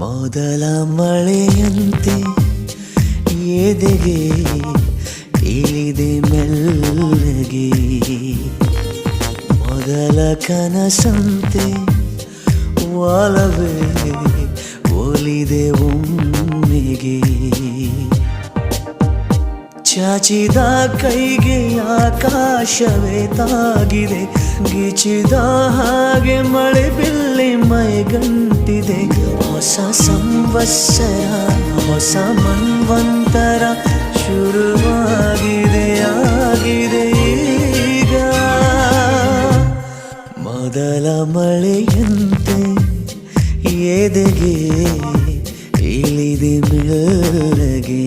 ಮೊದಲ ಮಳೆಯಂತೆ ಎದೆಗೆ ಇಳಿದೆ ಮೆಲ್ಲಗೆ, ಮೊದಲ ಕನಸಂತೆ ಒಲವೇ ಒಲಿದೆ ಒಮ್ಮೆಗೆ. ಚಾಚಿದ ಕೈಗೆ ಆಕಾಶವೇ ತಾಗಿದೆ, ಗಿಚಿದ ಹಾಗೆ ಮಳೆ ಬಿಲ್ಲಿ ಮೈಗಂಟಿದೆ. ಹೊಸ ಸಂವತ್ಸರ ಹೊಸ ಮನ್ವಂತರ ಶುರುವಾಗಿದೆ ಆಗಿದೆ ಈಗ. ಮೊದಲ ಮಳೆಯಂತೆ ಎದೆಗೆ ಇಳಿದೆ ಮೆಲ್ಲಗೆ.